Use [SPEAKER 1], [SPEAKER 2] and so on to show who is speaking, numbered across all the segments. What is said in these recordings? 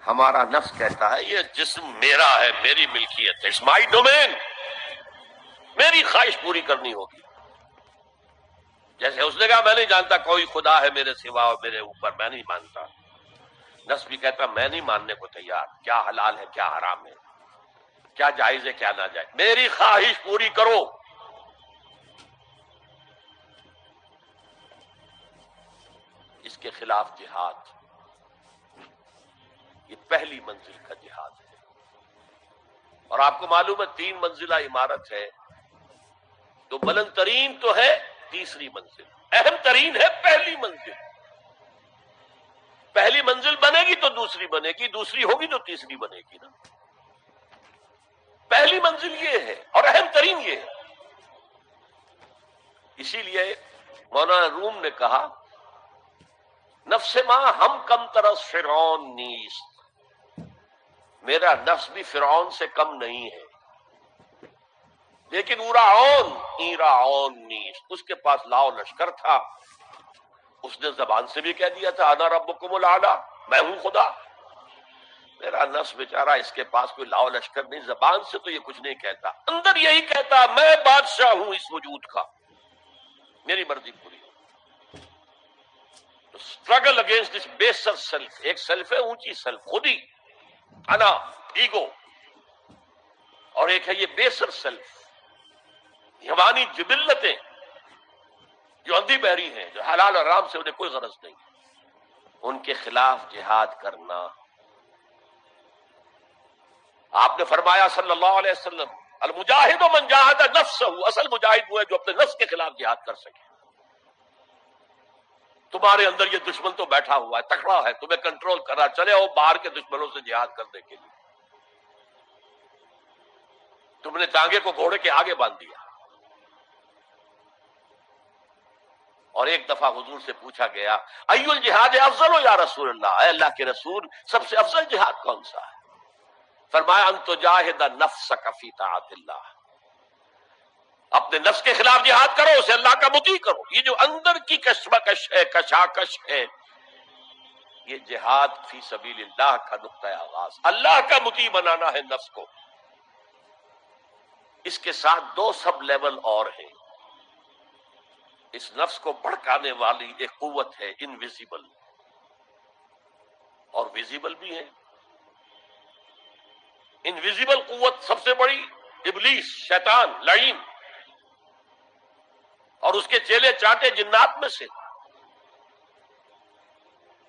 [SPEAKER 1] ہمارا نفس کہتا ہے یہ جسم میرا ہے، میری ملکیت ہے، اٹس مائی ڈومین، میری خواہش پوری کرنی ہوگی۔ جیسے اس نے کہا میں نہیں جانتا کوئی خدا ہے میرے سوا اور میرے اوپر، میں نہیں مانتا۔ نفس بھی کہتا میں نہیں ماننے کو تیار، کیا حلال ہے کیا حرام ہے، کیا جائز ہے کیا ناجائز، میری خواہش پوری کرو۔ اس کے خلاف جہاد، یہ پہلی منزل کا جہاد ہے۔ اور آپ کو معلوم ہے 3 منزلہ عمارت ہے، تو بلند ترین تو ہے تیسری منزل، اہم ترین ہے پہلی منزل۔ پہلی منزل بنے گی تو دوسری بنے گی، دوسری ہوگی تو تیسری بنے گی نا۔ پہلی منزل یہ ہے اور اہم ترین یہ ہے۔ اسی لیے مولانا روم نے کہا نفس ماں ہم کم ترس فرعون نیست، میرا نفس بھی فرعون سے کم نہیں ہے، لیکن ایراعون نیست، اس کے پاس لاؤ لشکر تھا، اس نے زبان سے بھی کہہ دیا تھا انا ربکم الاعلی، میں ہوں خدا۔ میرا نفس بیچارہ اس کے پاس کوئی لاؤ لشکر نہیں، زبان سے تو یہ کچھ نہیں کہتا، اندر یہی کہتا میں بادشاہ ہوں اس وجود کا، میری مرضی پوری ہو۔ اسٹرگل اگینسٹ دس بیسر سیلف، ایک سیلف ہے اونچی سیلف، خودی، انا، ایگو، اور ایک ہے یہ بیسر سیلف، ہماری جبلتیں جو اندھی بہری ہیں، جو حلال اور حرام سے انہیں کوئی غرض نہیں، ان کے خلاف جہاد کرنا۔ آپ نے فرمایا صلی اللہ علیہ وسلم المجاہد من جاہد نفسہ، اصل مجاہد وہ ہے جو اپنے نفس کے خلاف جہاد کر سکے۔ تمہارے اندر یہ دشمن تو بیٹھا ہوا ہے، تکڑا ہے، تمہیں کنٹرول کرنا، چلے وہ باہر کے دشمنوں سے جہاد کرنے کے لیے، تم نے ٹانگے کو گھوڑے کے آگے باندھ دیا۔ اور ایک دفعہ حضور سے پوچھا گیا ای الجہاد افضل یا رسول اللہ، اے اللہ کے رسول سب سے افضل جہاد کون سا ہے؟ فرمایا ان تجاہد نفسک فی طاعت اللہ، اپنے نفس کے خلاف جہاد کرو، اسے اللہ کا مطیع کرو۔ یہ جو اندر کی کشمکش ہے، کشاکش ہے، یہ جہاد فی سبیل اللہ کا نقطہ آغاز، اللہ کا مطیع بنانا ہے نفس کو۔ اس کے ساتھ 2 سب لیول اور ہیں۔ اس نفس کو بھڑکانے والی ایک قوت ہے انویزیبل، اور ویزیبل بھی ہے۔ انویزیبل قوت سب سے بڑی ابلیس، شیطان، لعین، اور اس کے چیلے چاٹے جنات میں سے،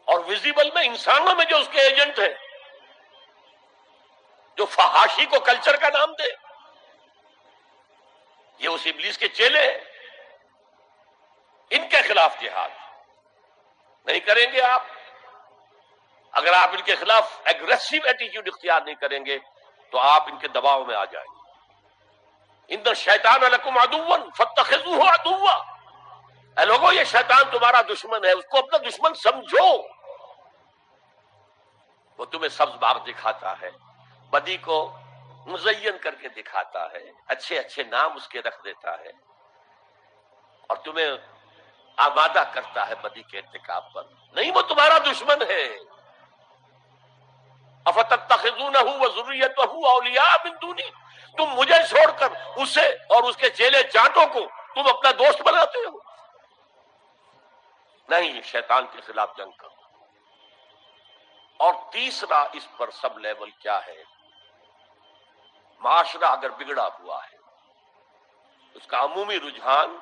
[SPEAKER 1] اور ویزیبل میں انسانوں میں جو اس کے ایجنٹ ہیں، جو فحاشی کو کلچر کا نام دے، یہ اس ابلیس کے چیلے ہیں۔ ان کے خلاف جہاد نہیں کریں گے آپ، اگر آپ ان کے خلاف ایگریسو ایٹیٹیوڈ اختیار نہیں کریں گے تو آپ ان کے دباؤ میں آ جائیں گے۔ ان الشیطان لکم عدو فاتخذوہ عدوا، اے لوگوں یہ شیطان تمہارا دشمن ہے، اس کو اپنا دشمن سمجھو۔ وہ تمہیں سبز باغ دکھاتا ہے، بدی کو مزین کر کے دکھاتا ہے، اچھے اچھے نام اس کے رکھ دیتا ہے، اور تمہیں آمادہ کرتا ہے بدی کے ارتکاب پر۔ نہیں، وہ تمہارا دشمن ہے۔ افتتخذونہ وذریتہ اولیاء من دونی، تم مجھے چھوڑ کر اسے اور اس کے چیلے چانٹوں کو تم اپنا دوست بناتے ہو۔ نہیں، شیطان کے خلاف جنگ کرو۔ اور تیسرا اس پر سب لیول کیا ہے؟ معاشرہ اگر بگڑا ہوا ہے، اس کا عمومی رجحان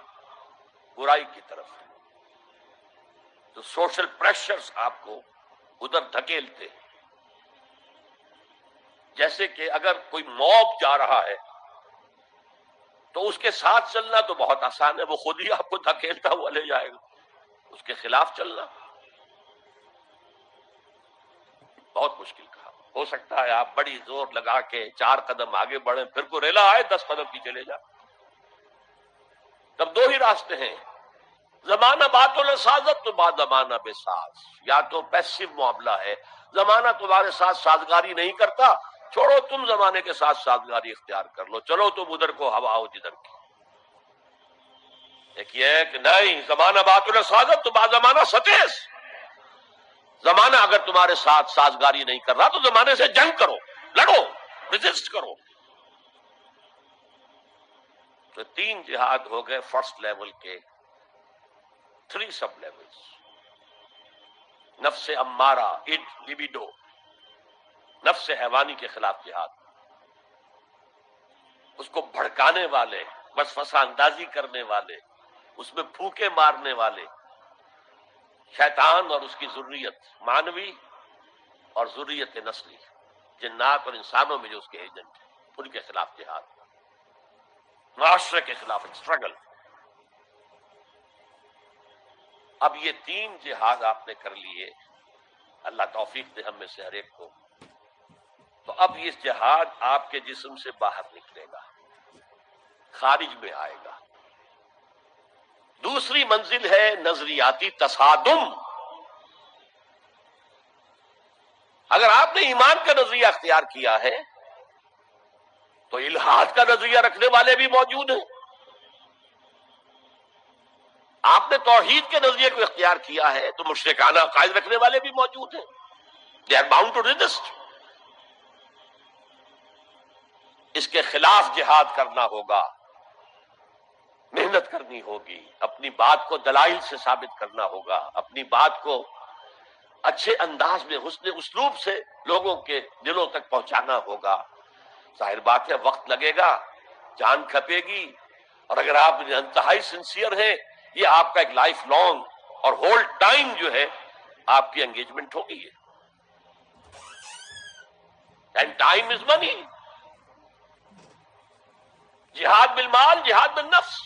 [SPEAKER 1] برائی کی طرف ہے، تو سوشل پریشرز آپ کو ادھر دھکیلتے ہیں۔ جیسے کہ اگر کوئی موب جا رہا ہے تو اس کے ساتھ چلنا تو بہت آسان ہے، وہ خود ہی آپ کو دھکیلتا ہوا لے جائے گا۔ اس کے خلاف چلنا بہت مشکل کہا۔ ہو سکتا ہے آپ بڑی زور لگا کے 4 قدم آگے بڑھیں، پھر کو ریلا آئے 10 قدم پیچھے لے جائے۔ تب 2 ہی راستے ہیں، زمانہ بات السازت تو بعد زمانہ بے ساز، یا تو پیسو معاملہ ہے، زمانہ تمہارے ساتھ سازگاری نہیں کرتا، چھوڑو تم زمانے کے ساتھ سازگاری اختیار کر لو، چلو تم ادھر کو ہوا ہو جدھر کی۔ ایک یہ ہے کہ نہیں، زمانہ بات السازت تو بعد زمانہ ستیس، زمانہ اگر تمہارے ساتھ سازگاری نہیں کر رہا تو زمانے سے جنگ کرو، لڑو، ریزسٹ کرو۔ تو 3 جہاد ہو گئے فرسٹ لیول کے، 3 سب لیولز۔ نفس امارہ، لبیڈو، نفس حیوانی کے خلاف جہاد، اس کو بھڑکانے والے، وسوسہ اندازی کرنے والے، اس میں پھوکے مارنے والے، شیطان اور اس کی ذریت مانوی اور ذریت نسلی، جنات اور انسانوں میں جو اس کے ایجنٹ ہیں، ان کے خلاف جہاد، معاشرے کے خلاف اسٹرگل۔ اب یہ 3 جہاد آپ نے کر لیے، اللہ توفیق دے ہم میں سے ہر ایک کو، تو اب یہ جہاد آپ کے جسم سے باہر نکلے گا، خارج میں آئے گا۔ دوسری منزل ہے نظریاتی تصادم۔ اگر آپ نے ایمان کا نظریہ اختیار کیا ہے تو الحاد کا نظریہ رکھنے والے بھی موجود ہیں، آپ نے توحید کے نظریے کو اختیار کیا ہے تو مشرکانہ عقائد رکھنے والے بھی موجود ہیں۔ They are bound to resist۔ اس کے خلاف جہاد کرنا ہوگا، محنت کرنی ہوگی، اپنی بات کو دلائل سے ثابت کرنا ہوگا، اپنی بات کو اچھے انداز میں حسن اسلوب سے لوگوں کے دلوں تک پہنچانا ہوگا۔ ظاہر بات ہے وقت لگے گا، جان کھپے گی، اور اگر آپ انتہائی سنسیئر ہیں یہ آپ کا ایک لائف لانگ اور ہول ٹائم جو ہے آپ کی انگیجمنٹ ہوگی۔ اینڈ ٹائم از منی۔ جہاد بالمال، جہاد بالنفس۔